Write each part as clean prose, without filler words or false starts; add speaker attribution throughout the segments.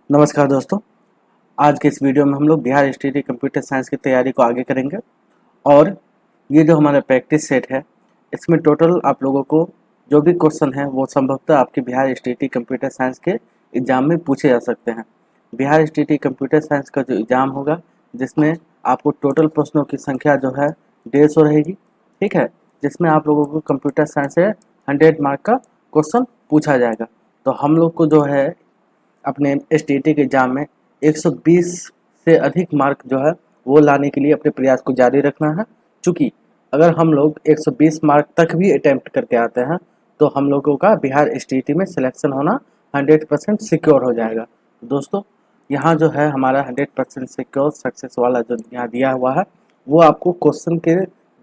Speaker 1: नमस्कार दोस्तों। आज के इस वीडियो में हम लोग बिहार इंस्टीट्यूट कंप्यूटर साइंस की तैयारी को आगे करेंगे और ये जो हमारा प्रैक्टिस सेट है इसमें टोटल आप लोगों को जो भी क्वेश्चन है वो संभवतः आपके बिहार इंस्टीट्यूट कंप्यूटर साइंस के एग्ज़ाम में पूछे जा सकते हैं। बिहार इंस्टीट्यूट कंप्यूटर साइंस का जो एग्ज़ाम होगा जिसमें आपको टोटल प्रश्नों की संख्या जो है 150 रहेगी, ठीक है, जिसमें आप लोगों को कंप्यूटर साइंस से 100 मार्क का क्वेश्चन पूछा जाएगा। तो हम लोग को जो है अपने एसटीईटी के एग्ज़ाम में 120 से अधिक मार्क जो है वो लाने के लिए अपने प्रयास को जारी रखना है। चूँकि अगर हम लोग 120 मार्क तक भी अटेम्प्ट करके आते हैं तो हम लोगों का बिहार एसटीईटी में सिलेक्शन होना 100% सिक्योर हो जाएगा। दोस्तों यहाँ जो है हमारा 100% सिक्योर सक्सेस वाला जो यहाँ दिया हुआ है वो आपको क्वेश्चन के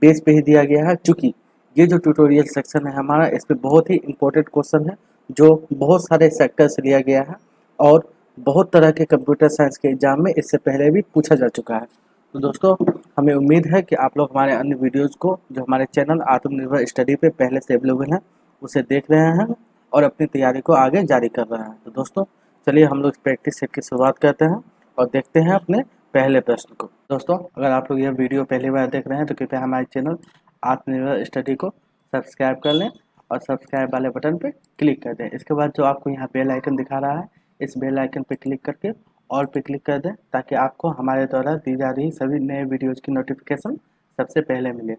Speaker 1: बेस पे ही दिया गया है। चूँकि ये जो ट्यूटोरियल सेक्शन है हमारा इस पर बहुत ही इंपॉर्टेंट क्वेश्चन है जो बहुत सारे सेक्टर से लिया गया है और बहुत तरह के कंप्यूटर साइंस के एग्ज़ाम में इससे पहले भी पूछा जा चुका है। तो दोस्तों हमें उम्मीद है कि आप लोग हमारे अन्य वीडियोज़ को जो हमारे चैनल आत्मनिर्भर स्टडी पे पहले से अवेलेबल हैं उसे देख रहे हैं और अपनी तैयारी को आगे जारी कर रहे हैं। तो दोस्तों चलिए हम लोग प्रैक्टिस सेट की शुरुआत करते हैं और देखते हैं अपने पहले प्रश्न को। दोस्तों अगर आप लोग यह वीडियो पहली बार देख रहे हैं तो कृपया हमारे चैनल आत्मनिर्भर स्टडी को सब्सक्राइब कर लें और सब्सक्राइब वाले बटन पर क्लिक कर दें। इसके बाद जो आपको यहाँ बेल आइकन दिखा रहा है इस बेल आइकन पर क्लिक करके ऑल पे क्लिक कर दें ताकि आपको हमारे द्वारा दी जा रही सभी नए वीडियोज़ की नोटिफिकेशन सबसे पहले मिले।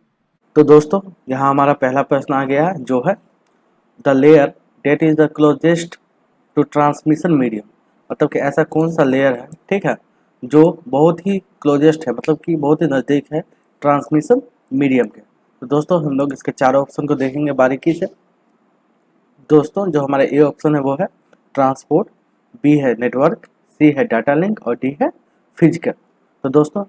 Speaker 1: तो दोस्तों यहाँ हमारा पहला प्रश्न आ गया है जो है the layer that is the closest to transmission medium. मतलब कि ऐसा कौन सा लेयर है, ठीक है, जो बहुत ही क्लोजेस्ट है, मतलब कि बहुत ही नज़दीक है ट्रांसमिशन मीडियम के। तो दोस्तों हम लोग इसके चारों ऑप्शन को देखेंगे बारीकी से। दोस्तों जो हमारा ए ऑप्शन है वो है ट्रांसपोर्ट, बी है नेटवर्क, सी है डाटा लिंक और डी है फिजिकल। तो दोस्तों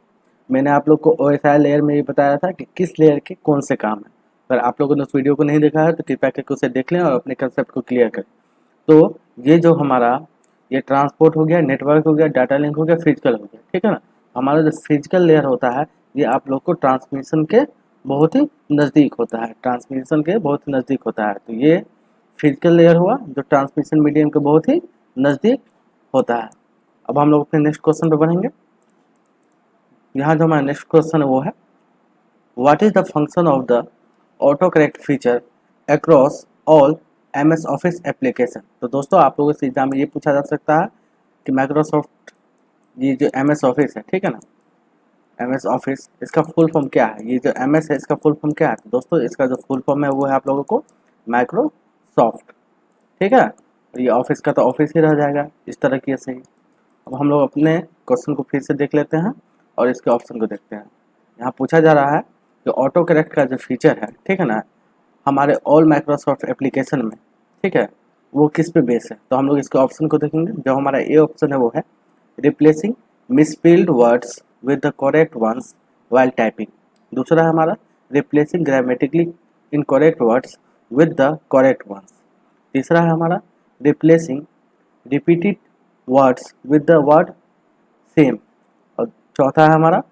Speaker 1: मैंने आप लोग को ओएसआई लेयर में ये बताया था कि किस लेयर के कौन से काम है। अगर आप लोगों ने उस वीडियो को नहीं देखा है तो कृपया करके उसे देख लें और अपने कंसेप्ट को क्लियर करें। तो ये जो हमारा ये ट्रांसपोर्ट हो गया, नेटवर्क हो गया, डाटा लिंक हो गया, फिजिकल हो गया, ठीक है ना। हमारा जो फिजिकल लेयर होता है ये आप लोग को ट्रांसमिशन के बहुत ही नज़दीक होता है, ट्रांसमिशन के बहुत ही नज़दीक होता है। तो ये फिजिकल लेयर हुआ जो ट्रांसमिशन मीडियम के बहुत ही नज़दीक होता है। अब हम लोग अपने नेक्स्ट क्वेश्चन पे बढ़ेंगे। यहाँ जो हमारा नेक्स्ट क्वेश्चन है वो है what is the function of the auto correct feature across all MS office application. तो दोस्तों आप लोगों से एग्जाम में ये पूछा जा सकता है कि माइक्रोसॉफ्ट ये जो MS ऑफिस है, ठीक है ना, MS ऑफिस इसका फुल फॉर्म क्या है, ये जो MS है इसका फुल फॉर्म क्या है। तो दोस्तों इसका जो फुल फॉर्म है वो है आप लोगों को माइक्रोसॉफ्ट, ठीक है। तो ये ऑफिस का तो ऑफिस ही रह जाएगा इस तरीके से ही। अब हम लोग अपने क्वेश्चन को फिर से देख लेते हैं और इसके ऑप्शन को देखते हैं। यहाँ पूछा जा रहा है कि ऑटो करेक्ट का जो फीचर है, ठीक है ना, हमारे ऑल माइक्रोसॉफ्ट एप्लीकेशन में, ठीक है, वो किस पे बेस है। तो हम लोग इसके ऑप्शन को देखेंगे। जो हमारा ए ऑप्शन है वो है replacing misspelled words with the correct ones while typing. दूसरा है हमारा replacing grammatically incorrect words with the correct ones. तीसरा है हमारा replacing repeated words with the word same. और चौथा है हमारा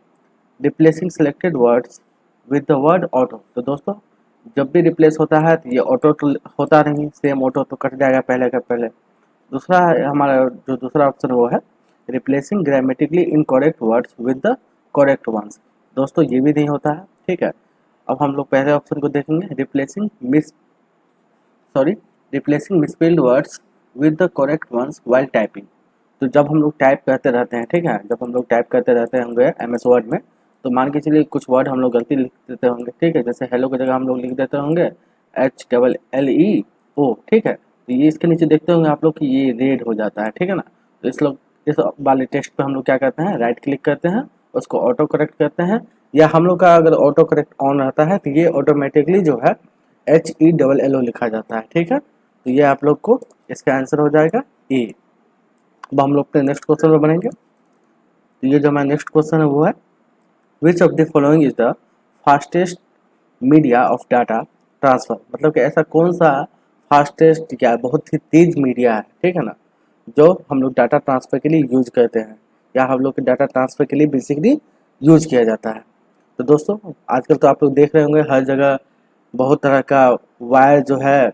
Speaker 1: replacing selected words with the word auto. तो दोस्तों जब भी रिप्लेस होता है तो ये ऑटो तो होता नहीं, सेम ऑटो तो कट जाएगा पहले का पहले। दूसरा है हमारा जो दूसरा ऑप्शन वो है replacing grammatically incorrect words with the correct ones. दोस्तों ये भी नहीं होता है, ठीक है। अब हम लोग पहले ऑप्शन को देखेंगे replacing misspelled words with the correct ones while typing. तो जब हम लोग टाइप करते रहते हैं, ठीक है, जब हम लोग टाइप करते रहते होंगे MS वर्ड में तो मान के चलिए कुछ वर्ड हम लोग गलती लिख देते होंगे, ठीक है, जैसे हेलो की जगह हम लोग लिख देते होंगे HLLEO, ठीक है। तो ये इसके नीचे देखते होंगे आप लोग कि ये रेड हो जाता है, ठीक है ना। तो इस वाले टेक्स्ट पे हम लोग क्या करते हैं, राइट क्लिक करते हैं, उसको ऑटो करेक्ट करते हैं, या हम लोग का अगर ऑटो करेक्ट ऑन रहता है तो ये ऑटोमेटिकली जो है HELLO लिखा जाता है, ठीक है। तो ये आप लोग को इसका आंसर हो जाएगा ए। अब हम लोग अपने नेक्स्ट क्वेश्चन में बढ़ेंगे। तो ये जो हमारा नेक्स्ट क्वेश्चन है वो है which of the following is the fastest media of data transfer. मतलब कि ऐसा कौन सा फास्टेस्ट या बहुत ही तेज मीडिया है, ठीक है ना, जो हम लोग डाटा ट्रांसफर के लिए यूज करते हैं या हम लोग के डाटा ट्रांसफर के लिए बेसिकली यूज किया जाता है। तो दोस्तों आजकल तो आप लोग देख रहे होंगे हर जगह बहुत तरह का वायर जो है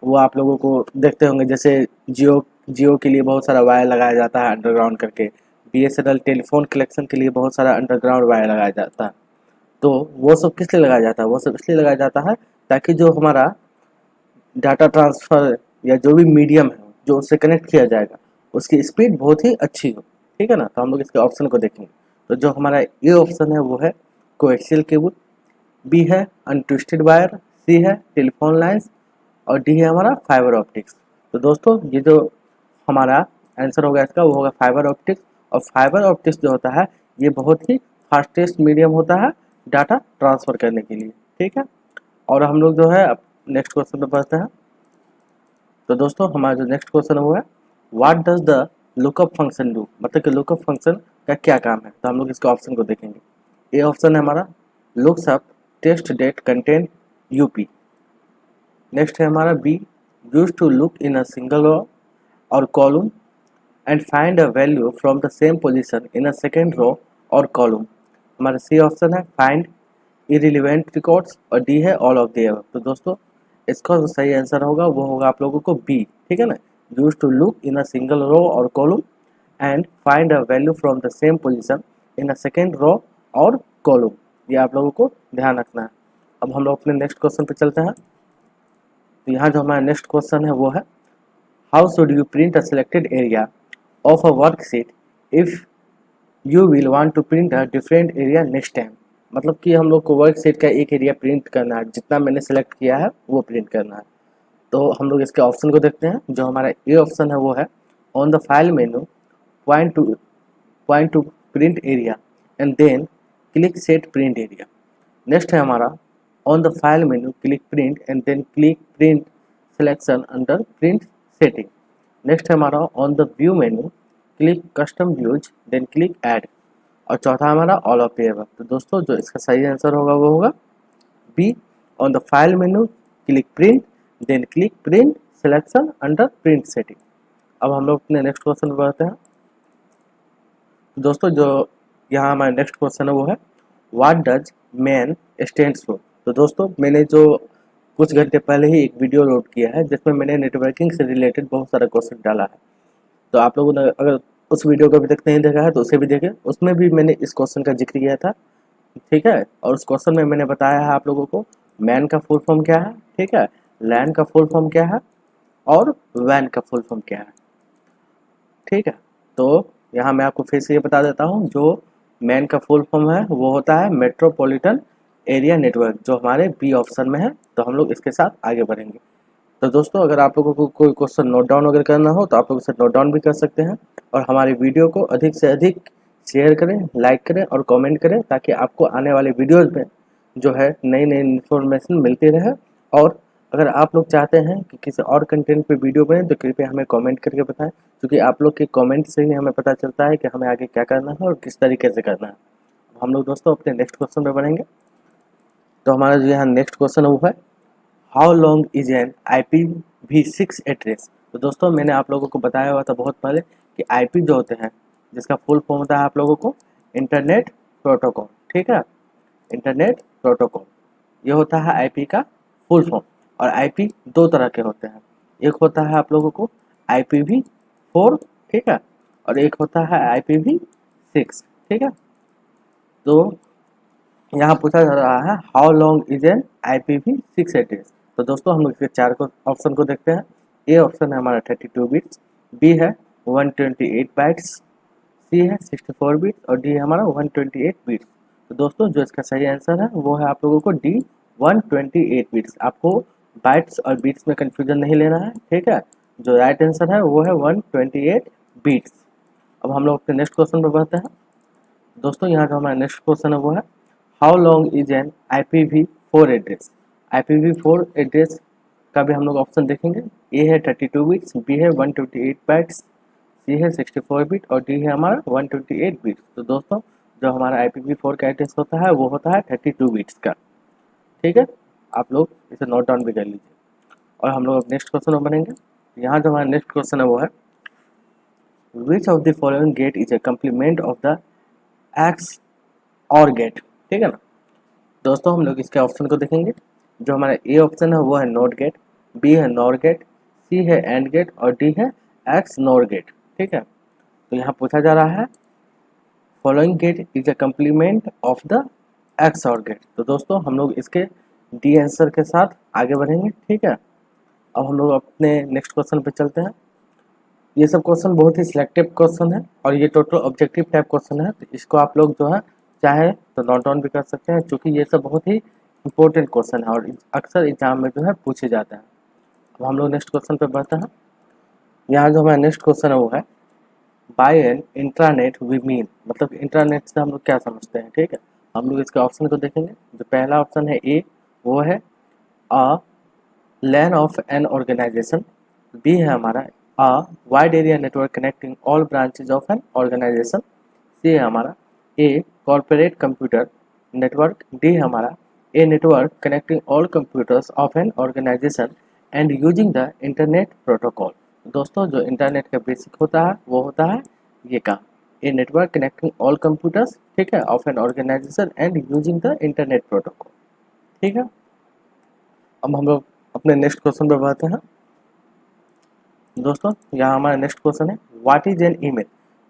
Speaker 1: वो आप लोगों को देखते होंगे, जैसे जियो जियो के लिए बहुत सारा वायर लगाया जाता है अंडरग्राउंड करके, बीएसएनएल टेलीफोन कलेक्शन के लिए बहुत सारा अंडरग्राउंड वायर लगाया जाता है। तो वो सब किस लिए लगाया जाता है? वो सब इसलिए लगाया जाता है ताकि जो हमारा डाटा ट्रांसफ़र या जो भी मीडियम है जो उससे कनेक्ट किया जाएगा उसकी स्पीड बहुत ही अच्छी हो, ठीक है ना। तो हम लोग इसके ऑप्शन को देखेंगे। तो जो हमारा ये ऑप्शन है वो है कोएक्सियल केबल, बी है अनट्विस्टेड वायर, सी है टेलीफोन लाइन्स और डी है हमारा फाइबर ऑप्टिक्स। तो दोस्तों ये जो हमारा आंसर होगा इसका वो होगा फाइबर ऑप्टिक्स। और फाइबर ऑप्टिक्स जो होता है ये बहुत ही फास्टेस्ट मीडियम होता है डाटा ट्रांसफ़र करने के लिए, ठीक है। और हम लोग जो है अब नेक्स्ट क्वेश्चन पे बढ़ते हैं। तो दोस्तों हमारा जो नेक्स्ट क्वेश्चन है वो है what does the lookup function do, मतलब कि लुकअप फंक्शन का क्या काम है। तो हम लोग इसके ऑप्शन को देखेंगे। ए ऑप्शन है हमारा looks up test date content up. Next है हमारा B use to look in a single row और column and find a value from the same position in a second row और कॉलम। हमारा C option है find irrelevant records और D है all of the above. तो दोस्तों इसका जो सही आंसर होगा वो होगा आप लोगों को बी, ठीक है ना। Use to look in a single row और column and find a value from the same position in a second row और कॉलम, ये आप लोगों को ध्यान रखना है। अब हम लोग अपने नेक्स्ट क्वेश्चन पे चलते हैं। तो यहाँ जो हमारा नेक्स्ट क्वेश्चन है वो है how should you print a selected area of a worksheet if you will want to print a different area next time. मतलब कि हम लोग को वर्कशीट का एक एरिया प्रिंट करना है, जितना मैंने सेलेक्ट किया है वो प्रिंट करना है। तो हम लोग इसके ऑप्शन को देखते हैं। जो हमारा ए ऑप्शन है वो है on the file menu point to print area and then click set print area. Next है हमारा on the file menu click print and then click print selection under print setting. Next है हमारा on the view menu click custom views then click add. और चौथा हमारा all of the above. तो दोस्तों जो इसका सही आंसर होगा वो होगा B on the file menu click print then click print selection under print setting. अब हम लोग अपने नेक्स्ट क्वेश्चन पर बढ़ते हैं। दोस्तों जो यहाँ हमारा नेक्स्ट क्वेश्चन है वो है what does man stands for. तो दोस्तों मैंने जो कुछ घंटे पहले ही एक वीडियो लोड किया है जिसमें मैंने नेटवर्किंग से रिलेटेड बहुत सारा क्वेश्चन डाला है। तो आप लोगों ने अगर उस वीडियो को अभी तक नहीं देखा है तो उसे भी देखें, उसमें भी मैंने इस क्वेश्चन का जिक्र किया था, ठीक है। और उस क्वेश्चन में मैंने बताया है आप लोगों को मैन का फुल फॉर्म क्या है, ठीक है, लैंड का फुल फॉर्म क्या है और वैन का फुल फॉर्म क्या है, ठीक है। तो यहाँ मैं आपको फिर से ये बता देता हूँ, जो मैन का फुल फॉर्म है वो होता है मेट्रोपॉलिटन एरिया नेटवर्क, जो हमारे बी ऑप्शन में है। तो हम लोग इसके साथ आगे बढ़ेंगे। तो दोस्तों अगर आप लोगों को कोई क्वेश्चन नोट डाउन अगर करना हो तो आप लोग इसे नोट डाउन भी कर सकते हैं। और हमारी वीडियो को अधिक से अधिक शेयर करें, लाइक करें और कमेंट करें ताकि आपको आने वाले वीडियोज़ में जो है नई नई इन्फॉर्मेशन मिलती रहे। और अगर आप लोग चाहते हैं कि किसी और कंटेंट पे वीडियो बने तो कृपया हमें कमेंट करके बताएं, क्योंकि आप लोग के कमेंट से ही हमें पता चलता है कि हमें आगे क्या करना है और किस तरीके से करना है। हम लोग दोस्तों अपने नेक्स्ट क्वेश्चन पे बढ़ेंगे। तो हमारा जो यहाँ नेक्स्ट क्वेश्चन है वो है how long is an IPv6 address. तो दोस्तों मैंने आप लोगों को बताया हुआ था बहुत पहले कि IP जो होते हैं जिसका फुल फॉर्म होता है आप लोगों को इंटरनेट प्रोटोकॉल, ठीक है, इंटरनेट प्रोटोकॉल ये होता है IP का फुल फॉर्म। और IP दो तरह के होते हैं, एक होता है आप लोगों को IPv4, ठीक है, और एक होता है IPv6, ठीक है। तो यहाँ पूछा जा रहा है how long is an IPv6 address. तो दोस्तों हम लोग इसके चार ऑप्शन को देखते हैं। ए ऑप्शन है हमारा 32 बिट्स, बी है 128 बाइट्स, सी है 64 बिट्स और डी है हमारा 128 बिट्स। तो दोस्तों जो इसका सही आंसर है वो है आप लोगों को डी 128 बिट्स। आपको बाइट्स और बिट्स में कन्फ्यूजन नहीं लेना है, ठीक है। जो राइट आंसर है वो है 128 बिट्स। अब हम लोग अपने नेक्स्ट क्वेश्चन पर बढ़ते हैं। दोस्तों यहाँ जो हमारा नेक्स्ट क्वेश्चन है वो है how long is an IPv4 address. IPv4 address का भी हम लोग ऑप्शन देखेंगे। ए है 32 बिट्स, बी है 128 बाइट्स, सी है 64 बिट और डी है हमारा 128 बिट्स। तो दोस्तों जो हमारा IPv4 का एड्रेस होता है वो होता है 32 बिट्स का, ठीक है। आप लोग इसे नोट डाउन भी कर लीजिए। और हम लोग अब नेक्स्ट क्वेश्चन में बनेंगे। यहाँ जो हमारा नेक्स्ट क्वेश्चन है वो है which of the following gate is a complement of the X or gate, ठीक है ना। दोस्तों हम लोग इसके ऑप्शन को देखेंगे। जो हमारा ए ऑप्शन है वो है नॉट गेट, बी है नॉर गेट, सी है एंड गेट और डी है एक्स नोर गेट। ठीक है, तो यहाँ पूछा जा रहा है following gate is a complement of the X or gate. तो दोस्तों हम लोग इसके डी आंसर के साथ आगे बढ़ेंगे। ठीक है, अब हम लोग अपने नेक्स्ट क्वेश्चन पे चलते हैं। ये सब क्वेश्चन बहुत ही सिलेक्टिव क्वेश्चन है और ये टोटल ऑब्जेक्टिव टाइप क्वेश्चन है, तो इसको आप लोग जो है चाहे तो नोट डाउन भी कर सकते हैं, क्योंकि ये सब बहुत ही इंपॉर्टेंट क्वेश्चन है और अक्सर एग्जाम में जो है पूछे जाते हैं। अब हम लोग नेक्स्ट क्वेश्चन पे बढ़ते हैं। यहाँ जो हमारा नेक्स्ट क्वेश्चन है वो है by an intranet we mean, मतलब इंट्रानेट से हम लोग क्या समझते हैं। ठीक है, हम लोग इसके ऑप्शन को देखेंगे। जो पहला ऑप्शन है ए, वो है a LAN of an organization. B है हमारा a wide area network connecting all branches of an organization. C है हमारा a corporate computer network. D है हमारा a network connecting all computers of an organisation and using the internet protocol. दोस्तों जो internet का basic होता है वो होता है ये काम, a network connecting all computers, ठीक है, of an organisation and using the internet protocol. ठीक है, अब हम लोग अपने नेक्स्ट क्वेश्चन पे बढ़ते हैं। दोस्तों यहाँ हमारा नेक्स्ट क्वेश्चन है व्हाट इज एन ईमेल।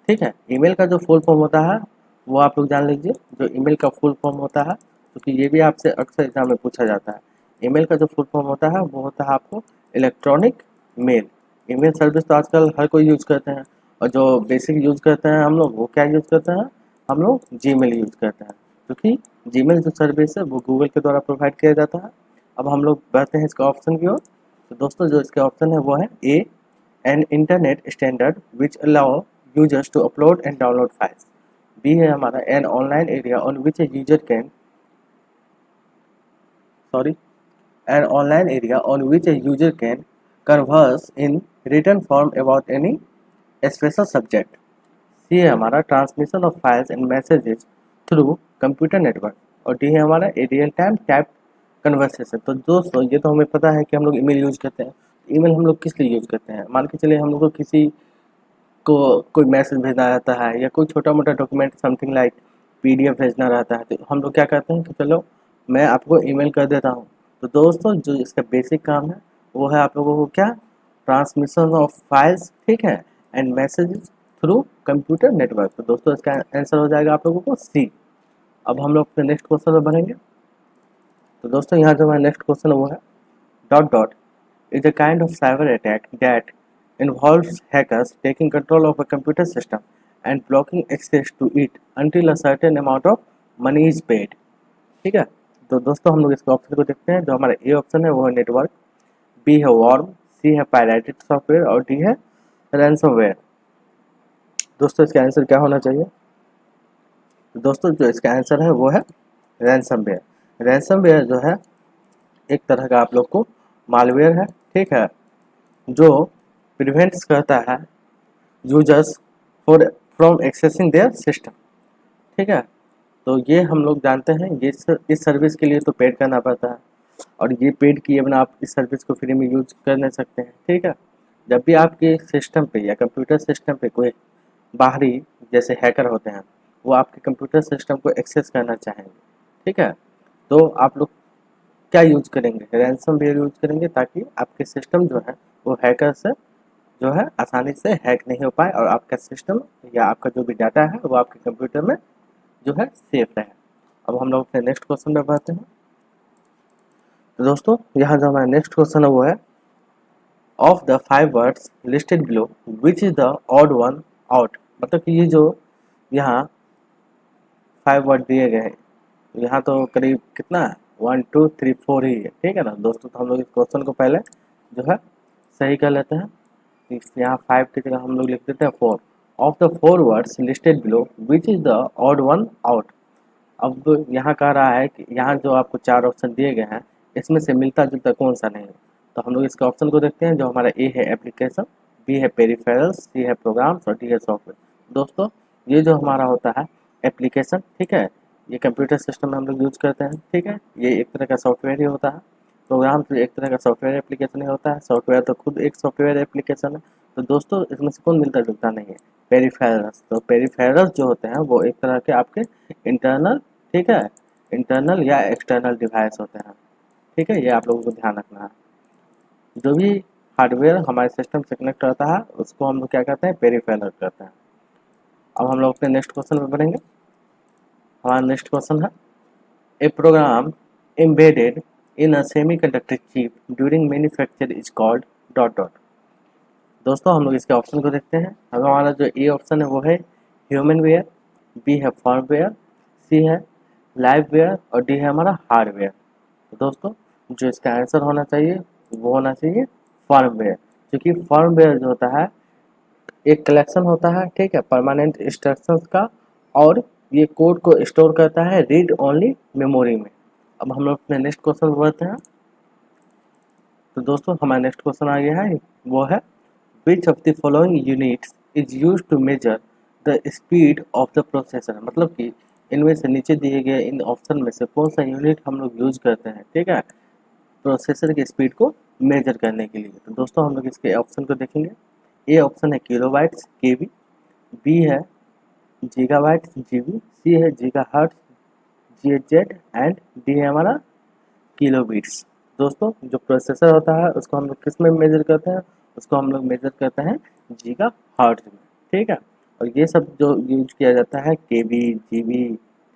Speaker 1: ठीक है, ईमेल का जो फुल फॉर्म होता है वो आप लोग जान लीजिए। जो ईमेल का फुल फॉर्म होता है, क्योंकि ये भी आपसे अक्सर एग्जाम में पूछा जाता है, ईमेल का जो फुल फॉर्म होता है वो होता है आपको इलेक्ट्रॉनिक मेल। ईमेल सर्विस तो आजकल हर कोई यूज करते हैं, और जो बेसिक यूज करते हैं हम लोग वो क्या यूज करते हैं, हम लोग जीमेल यूज करते हैं, क्योंकि जीमेल जो सर्विस है वो गूगल के द्वारा प्रोवाइड किया जाता है। अब हम लोग बढ़ते हैं इसके ऑप्शन की ओर। तो दोस्तों जो इसके ऑप्शन है वो है ए an internet standard which allow users to upload and download files. B है हमारा an online area on which a user can an online area on which a user can converse in written form about any special subject. C है हमारा transmission of files and messages through computer network। और D है हमारा a real time typed conversation। तो दोस्तों ये तो हमें पता है कि हम लोग ईमेल यूज करते हैं। ईमेल हम लोग किस लिए यूज करते हैं, मान के चलिए हम लोग को किसी को कोई मैसेज भेजना रहता है या कोई छोटा मोटा डॉक्यूमेंट समथिंग लाइक पीडीएफ भेजना रहता है, तो हम लोग क्या करते हैं कि चलो मैं आपको ईमेल कर देता हूँ। तो दोस्तों जो इसका बेसिक काम है वो है आप लोगों को क्या, ट्रांसमिशन ऑफ फाइल्स, ठीक है, and messages through computer network. तो दोस्तों इसका आंसर हो जाएगा आप लोगों को सी। अब हम लोग अपने नेक्स्ट क्वेश्चन में बढ़ेंगे। तो दोस्तों यहाँ जो हमारा नेक्स्ट क्वेश्चन है वो है dot dot is a kind of cyber attack that involves hackers taking control of a computer system and blocking access to it until a certain amount of money is paid। ठीक है, तो दोस्तों हम लोग इसके ऑप्शन को देखते हैं। जो हमारा ए ऑप्शन है वो है नेटवर्क, बी है वॉर्म, सी है पायरेटेड सॉफ्टवेयर और डी है रैंसमवेयर। दोस्तों इसका आंसर क्या होना चाहिए, तो दोस्तों जो इसका आंसर है वो है रैंसमवेयर। रैंसमवेयर जो है एक तरह का आप लोग को मालवेयर है, ठीक है, जो प्रिवेंट्स करता है users for from accessing there system. ठीक है, तो ये हम लोग जानते हैं ये इस सर्विस के लिए तो पेड करना पड़ता है, और ये पेड किए बिना आप इस सर्विस को फ्री में यूज कर नहीं सकते हैं। ठीक है, जब भी आपके सिस्टम पे या कंप्यूटर सिस्टम पे कोई बाहरी जैसे हैकर होते हैं वो आपके कंप्यूटर सिस्टम को एक्सेस करना चाहेंगे, ठीक है, तो आप लोग क्या यूज करेंगे, रैंसमवेयर यूज करेंगे, ताकि आपके सिस्टम जो है वो हैकर से जो है आसानी से हैक नहीं हो पाए और आपका सिस्टम या आपका जो भी डाटा है वो आपके कंप्यूटर में जो है सेफ रहे। अब हम लोग अपने नेक्स्ट क्वेश्चन में बढ़ते हैं। तो दोस्तों यहाँ जो हमारा नेक्स्ट क्वेश्चन है वो है of the 5 words listed below which is the odd one out. मतलब कि ये जो यहाँ 5 वर्ड दिए गए हैं, यहाँ तो करीब कितना है 1 2 3 4 ही है, ठीक है ना दोस्तों। तो हम लोग इस क्वेश्चन को पहले जो है सही कर लेते हैं। यहाँ 5 की जगह हम लोग लिख देते हैं 4। Of the 4 words listed below which is the odd one out. अब यहाँ कह रहा है कि यहाँ जो आपको 4 ऑप्शन दिए गए हैं इसमें से मिलता जुलता कौन सा नहीं है। तो हम लोग इसके ऑप्शन को देखते हैं। जो हमारा ए है एप्लीकेशन, बी है पेरिफेरल्स, सी है प्रोग्राम्स और डी है सॉफ्टवेयर। दोस्तों ये जो हमारा होता है एप्लीकेशन, ठीक है, ये कंप्यूटर सिस्टम में हम लोग यूज करते हैं, ठीक है, ये एक तरह का सॉफ्टवेयर ही होता है। प्रोग्राम तो एक तरह का सॉफ्टवेयर एप्लीकेशन ही होता है, सॉफ्टवेयर तो खुद एक सॉफ्टवेयर एप्लीकेशन है। तो दोस्तों इसमें से कौन मिलता जुलता नहीं है, पेरिफेरल्स। तो पेरिफेरल्स जो होते हैं वो एक तरह के आपके इंटरनल, ठीक है, इंटरनल या एक्सटर्नल डिवाइस होते हैं, ठीक है, ये आप लोगों को ध्यान रखना है। जो भी हार्डवेयर हमारे सिस्टम से कनेक्ट रहता है उसको हम लोग क्या कहते हैं, पेरिफेरल कहते हैं। अब हम लोग अपने नेक्स्ट क्वेश्चन में बढ़ेंगे। हमारा नेक्स्ट क्वेश्चन है, a program embedded in a semiconductor chip during manufacture is called dot dot. दोस्तों हम लोग इसके ऑप्शन को देखते हैं। हमारा जो ए ऑप्शन है वो है ह्यूमन वेयर, बी है फर्मवेयर, सी है लाइववेयर और डी है हमारा हार्डवेयर। तो दोस्तों जो इसका आंसर होना चाहिए वो होना चाहिए फर्मवेयर, क्योंकि फर्मवेयर जो होता है एक कलेक्शन होता है, ठीक है, परमानेंट इंस्ट्रक्शंस का, और ये कोड को स्टोर करता है रीड ओनली मेमोरी में। अब हम लोग अपने नेक्स्ट क्वेश्चन बढ़ते हैं। तो दोस्तों हमारा नेक्स्ट क्वेश्चन आ गया है, वो है which of the following units is use to measure the speed of the processor. मतलब कि इनमें से नीचे दिए गए इन ऑप्शन में से कौन सा यूनिट हम लोग यूज करते हैं, ठीक है, प्रोसेसर की स्पीड को मेजर करने के लिए। तो दोस्तों हम लोग इसके ऑप्शन को देखेंगे। ए ऑप्शन है किलोबाइट्स केबी, बी है गीगाबाइट्स जीबी, सी है गीगाहर्ट्ज जीएचजेड एंड डी है हमारा किलोबिट्स। दोस्तों जो प्रोसेसर होता है उसको हम लोग किस में मेजर करते हैं, उसको हम लोग मेजर करते हैं गीगाहर्ट्ज में, ठीक है। और ये सब जो यूज किया जाता है केबी जीबी,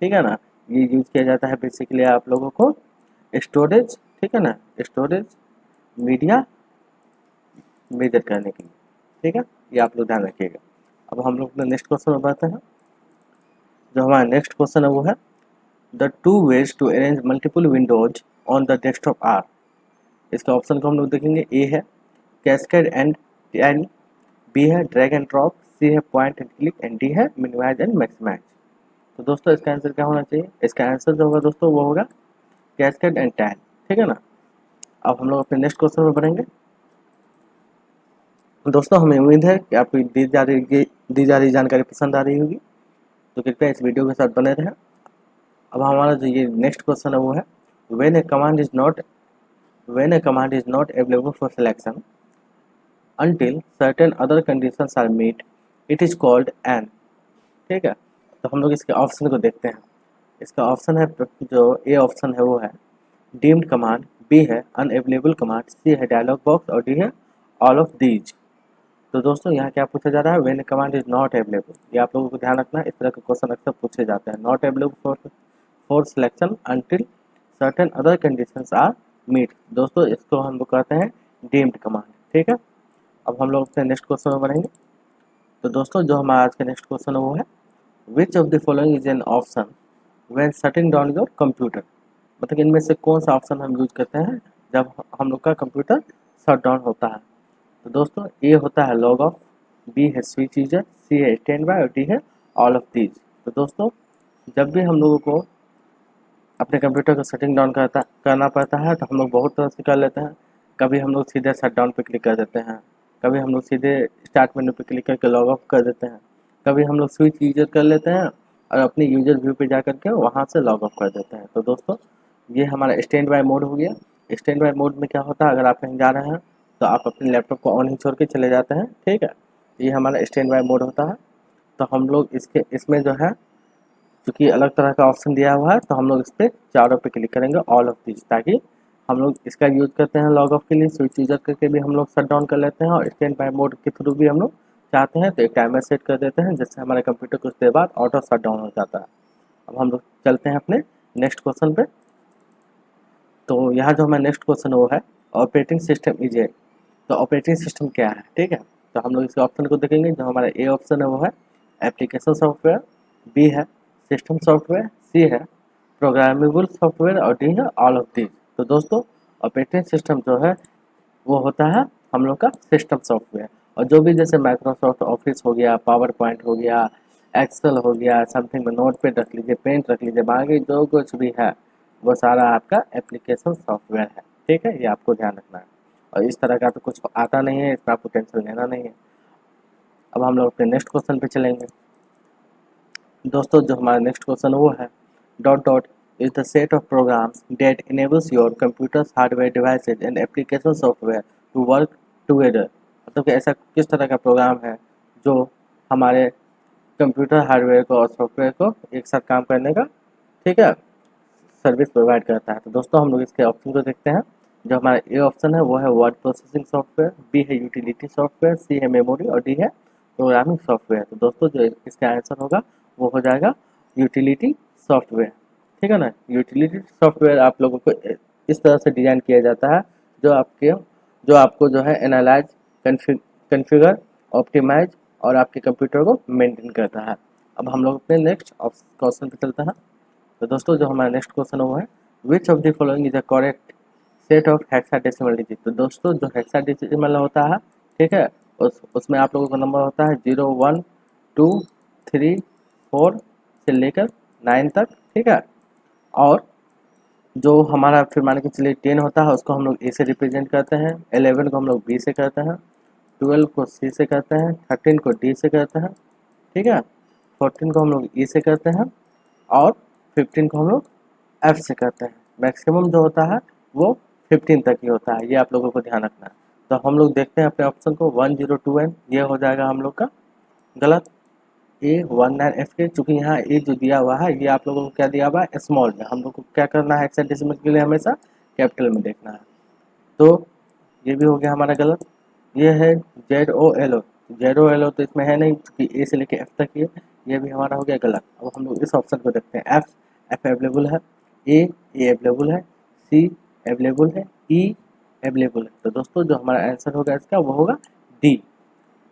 Speaker 1: ठीक है ना, ये यूज किया जाता है बेसिकली आप लोगों को स्टोरेज, ठीक है ना, स्टोरेज मीडिया मेजर करने के लिए, ठीक है, ये आप लोग ध्यान रखिएगा। अब हम लोग अपने नेक्स्ट क्वेश्चन में बढ़ते हैं। जो हमारा नेक्स्ट क्वेश्चन है वो है the two ways to arrange multiple windows on the desktop are. इसके ऑप्शन को हम लोग देखेंगे। ए है कैस्केड एंड टाइनी, बी है ड्रैग एंड ड्रॉप, सी है point and click and D है मिनिमाइज एंड मैक्सिमाइज। तो दोस्तों इसका आंसर क्या होना चाहिए, इसका आंसर जो होगा दोस्तों वो होगा कैस्केड एंड टाइन, ठीक है ना। अब हम लोग अपने नेक्स्ट क्वेश्चन में बढ़ेंगे। दोस्तों हमें उम्मीद है कि आपको दी जा रही जानकारी पसंद आ रही होगी, तो कृपया इस वीडियो के साथ बने रहें। अब हमारा जो ये नेक्स्ट क्वेश्चन है वो है when A command is not available for selection until certain other conditions are met it is called an, ठीक है। तो हम लोग इसके ऑप्शन को देखते हैं। इसका ऑप्शन है, जो ए ऑप्शन है वो है डीम्ड कमांड, बी है अनअवेलेबल कमांड, सी है डायलॉग बॉक्स और डी है ऑल ऑफ दीज। तो दोस्तों यहाँ क्या पूछा जा रहा है, when command is not available. ये आप लोगों को ध्यान रखना है, इस तरह के क्वेश्चन अक्सर पूछे जाते हैं। Not available for selection until certain other conditions are meet. दोस्तों इसको हम लोग कहते हैं डीम्ड कमांड, ठीक है। अब हम लोग अपने नेक्स्ट क्वेश्चन में बढ़ेंगे। तो दोस्तों जो हमारा आज का नेक्स्ट क्वेश्चन है वो है which of the following is an option when shutting down your computer. मतलब इनमें से कौन सा ऑप्शन हम यूज करते हैं जब हम लोग का कंप्यूटर शट डाउन होता है। तो दोस्तों ए होता है लॉग ऑफ, बी है स्विच यूजर, सी है स्टैंड बाय और डी है ऑल ऑफ दीज। तो दोस्तों जब भी हम लोगों को अपने कंप्यूटर को सेटिंग डाउन करना पड़ता है तो हम लोग बहुत तरह से कर लेते हैं। कभी हम लोग सीधे शट डाउन पे क्लिक कर देते हैं, कभी हम लोग सीधे स्टार्ट मेनू पे क्लिक करके लॉग ऑफ कर देते हैं, कभी हम लोग स्विच यूजर कर लेते हैं और अपने यूजर व्यू पे जा करके वहाँ से लॉग ऑफ कर देते हैं। तो दोस्तों ये हमारा स्टैंड बाय मोड हो गया। स्टैंड बाय मोड में क्या होता है, अगर आप कहीं जा रहे हैं तो आप अपने लैपटॉप को ऑन ही छोड़ के चले जाते हैं, ठीक है, ये हमारा स्टैंड बाय मोड होता है। तो हम लोग इसमें जो है क्योंकि अलग तरह का ऑप्शन दिया हुआ है तो हम लोग इस पर चारों पे क्लिक करेंगे ऑल ऑफ दिस, ताकि हम लोग इसका यूज़ करते हैं लॉग ऑफ के लिए, स्विच यूजर करके भी हम लोग शट डाउन कर लेते हैं और स्टैंड बाय मोड के थ्रू भी हम लोग चाहते हैं तो एक टाइमर सेट कर देते हैं जिससे हमारे कंप्यूटर कुछ देर बाद ऑटो शट डाउन हो जाता है। अब हम लोग चलते हैं अपने नेक्स्ट क्वेश्चन पे। तो यहाँ जो हमारा नेक्स्ट क्वेश्चन है वो है ऑपरेटिंग सिस्टम इज ए। तो ऑपरेटिंग सिस्टम क्या है, ठीक है। तो हम लोग इसके ऑप्शन को देखेंगे। जो हमारा ए ऑप्शन है वो है एप्लीकेशन सॉफ्टवेयर, बी है सिस्टम सॉफ्टवेयर, सी है प्रोग्रामेबल सॉफ्टवेयर और डी है ऑल ऑफ दीज। तो दोस्तों ऑपरेटिंग सिस्टम जो है वो होता है हम लोग का सिस्टम सॉफ्टवेयर, और जो भी जैसे माइक्रोसॉफ्ट ऑफिस हो गया, पावर पॉइंट हो गया, एक्सेल हो गया, समथिंग में नोट पेड रख लीजिए, पेंट रख लीजिए, बाकी जो कुछ भी है वो सारा आपका एप्लीकेशन सॉफ्टवेयर है, ठीक है, ये आपको ध्यान रखना है। और इस तरह का तो कुछ आता नहीं है, इसमें आपको टेंशन लेना नहीं है। अब हम लोग अपने नेक्स्ट क्वेश्चन पे चलेंगे। दोस्तों जो हमारा नेक्स्ट क्वेश्चन वो है dot dot is the set of programs that enables your computer's hardware devices and application software to work together. मतलब कि ऐसा किस तरह का प्रोग्राम है जो हमारे कंप्यूटर हार्डवेयर को और सॉफ्टवेयर को एक साथ काम करने का, ठीक है, सर्विस प्रोवाइड करता है। तो दोस्तों हम लोग इसके ऑप्शन को देखते हैं। जो हमारा ए ऑप्शन है वो है वर्ड प्रोसेसिंग सॉफ्टवेयर, बी है यूटिलिटी सॉफ्टवेयर, सी है मेमोरी और डी है प्रोग्रामिंग सॉफ्टवेयर। तो दोस्तों जो इसका आंसर होगा वो हो जाएगा यूटिलिटी सॉफ्टवेयर। ठीक है ना। यूटिलिटी सॉफ्टवेयर आप लोगों को इस तरह से डिजाइन किया जाता है जो आपको जो है एनालाइज, कन्फिगर, ऑप्टिमाइज और आपके कंप्यूटर को मेंटेन करता है। अब हम लोग अपने नेक्स्ट क्वेश्चन पे चलते हैं। तो दोस्तों जो हमारा नेक्स्ट क्वेश्चन है वो है which of the following is the correct set of hexadecimal digit. तो दोस्तों जो हेक्साडेसिमल होता है, ठीक है, उसमें आप लोगों का नंबर होता है 0 1 2 3 4 से लेकर 9 तक। ठीक है। और जो हमारा फिर मान के चलिए 10 होता है उसको हम लोग ए से रिप्रेजेंट करते हैं, 11 को हम लोग बी से करते हैं, 12 को सी से करते हैं, 13 को डी से करते हैं। ठीक है। 14 को हम लोग ई से करते हैं और 15 को हम लोग एफ से करते हैं। मैक्सिमम जो होता है वो 15 तक ही होता है, ये आप लोगों को ध्यान रखना है। तो हम लोग देखते हैं अपने ऑप्शन को 102N, ये हो जाएगा हम लोग का गलत। ए 19F के, चूंकि यहाँ ए जो दिया हुआ है ये आप लोगों को क्या दिया हुआ है स्मॉल में, हम लोग को क्या करना है हेक्साडेसिमल के लिए हमेशा कैपिटल में देखना है। तो ये भी हो गया हमारा गलत। ये है ZOLO, ZOLO तो इसमें है नहीं क्योंकि ए से लेके एफ तक ही है, ये भी हमारा हो गया गलत। अब हम लोग इस ऑप्शन को देखते हैं। एफ अवेलेबल है, ए अवेलेबल है, सी अवेलेबल है, ई अवेलेबल है। तो दोस्तों जो हमारा आंसर होगा इसका वो होगा डी।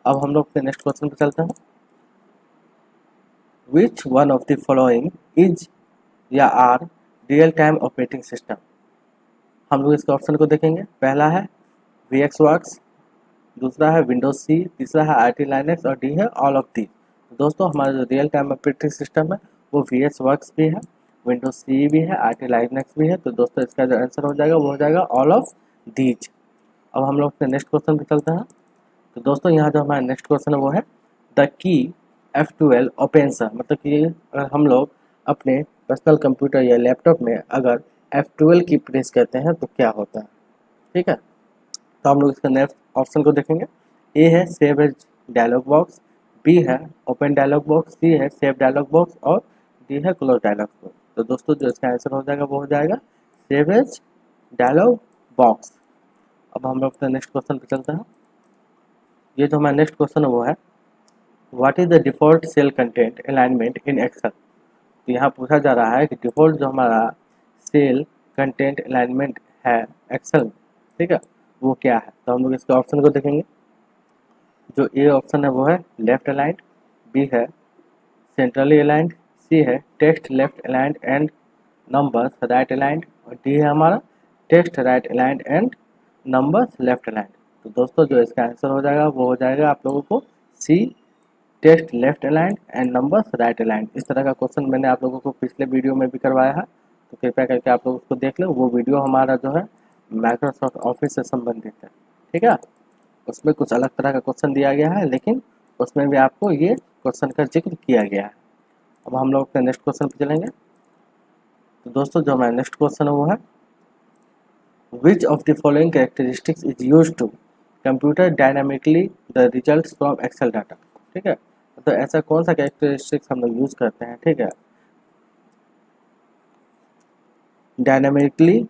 Speaker 1: अब हम लोग नेक्स्ट क्वेश्चन पे चलते हैं। Which one of the following is या are real time operating system. हम लोग इसके ऑप्शन को देखेंगे। पहला है VxWorks, दूसरा है विंडोज सी, तीसरा है RT Linux और डी है ऑल ऑफ दी। दोस्तों हमारा जो रियल टाइम ऑपरेटिंग सिस्टम है वो VxWorks भी है, विंडोज सी भी है, RT Linux भी है। तो दोस्तों इसका जो आंसर हो जाएगा वो हो जाएगा ऑल ऑफ दीज। अब हम लोग नेक्स्ट क्वेश्चन पे चलते हैं। तो दोस्तों यहाँ जो हमारा नेक्स्ट क्वेश्चन है वो है द की F12 ओपेंसा, मतलब कि अगर हम लोग अपने पर्सनल कंप्यूटर या लैपटॉप में अगर F12 की प्रेस करते हैं तो क्या होता है। ठीक है। तो हम लोग इसका नेक्स्ट ऑप्शन को देखेंगे। ए है save as dialog box, B है ओपन डायलॉग बॉक्स, सी है सेव डायलॉग बॉक्स और डी है क्लोज डायलॉग बॉक्स। तो दोस्तों जो इसका आंसर हो जाएगा वो हो जाएगा सेव एज डायलॉग बॉक्स। अब हम लोग नेक्स्ट क्वेश्चन पे चलते हैं। ये जो हमारा नेक्स्ट क्वेश्चन है वो है what is the default cell content alignment in Excel. तो यहाँ पूछा जा रहा है कि डिफॉल्ट जो हमारा सेल कंटेंट अलाइनमेंट है एक्सेल, ठीक है, वो क्या है। तो हम लोग इसके ऑप्शन को देखेंगे। जो ए ऑप्शन है वो है लेफ्ट अलाइंड, बी है सेंट्रली अलाइंड, सी है text left aligned and numbers right aligned और डी है हमारा text right aligned and numbers left aligned. तो दोस्तों जो इसका आंसर हो जाएगा वो हो जाएगा आप लोगों को C text left aligned and numbers right aligned. इस तरह का क्वेश्चन मैंने आप लोगों को पिछले वीडियो में भी करवाया है, तो कृपया करके आप लोग उसको देख लो। वो वीडियो हमारा जो है माइक्रोसॉफ्ट ऑफिस से संबंधित है। ठीक है। उसमें कुछ अलग तरह का क्वेश्चन दिया गया है लेकिन उसमें भी आपको ये क्वेश्चन का जिक्र किया गया है। अब हम लोग अपने नेक्स्ट क्वेश्चन पे चलेंगे। तो दोस्तों जो हमारा नेक्स्ट क्वेश्चन है वो है which of the following characteristics is use to computer dynamically the result from Excel data. ठीक है। तो ऐसा कौन सा कैरेक्टरिस्टिक्स हम लोग यूज करते हैं, ठीक है, डायनामिकली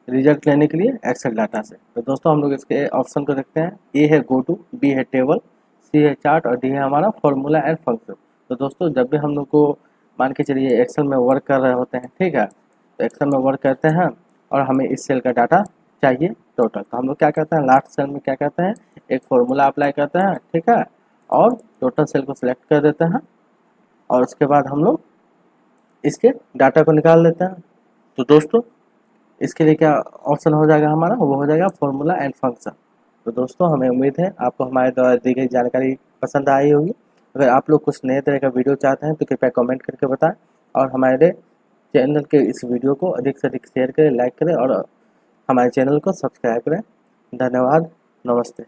Speaker 1: रिजल्ट लेने के लिए एक्सेल डाटा से। तो दोस्तों हम लोग इसके ऑप्शन को देखते हैं। ए है गो टू, बी है टेबल, सी है चार्ट और डी है हमारा फॉर्मूला एंड फंक्शन। तो दोस्तों जब भी हम लोग को मान के चलिए एक्सेल में वर्क कर रहे होते हैं, ठीक है, तो एक्सेल में वर्क करते हैं और हमें इस सेल का डाटा चाहिए टोटल, तो हम लोग क्या करते हैं लास्ट सेल में क्या करते हैं एक फॉर्मूला अप्लाई करते हैं, ठीक है, और टोटल सेल को सिलेक्ट कर देते हैं और उसके बाद हम लोग इसके डाटा को निकाल लेते हैं। तो दोस्तों इसके लिए क्या ऑप्शन हो जाएगा हमारा, वो हो जाएगा फॉर्मूला एंड फंक्शन। तो दोस्तों हमें उम्मीद है आपको हमारे द्वारा दी गई जानकारी पसंद आई होगी। अगर आप लोग कुछ नए तरह का वीडियो चाहते हैं तो कृपया कमेंट करके बताएं और हमारे चैनल के इस वीडियो को अधिक से अधिक शेयर करें, लाइक करें और हमारे चैनल को सब्सक्राइब करें। धन्यवाद, नमस्ते।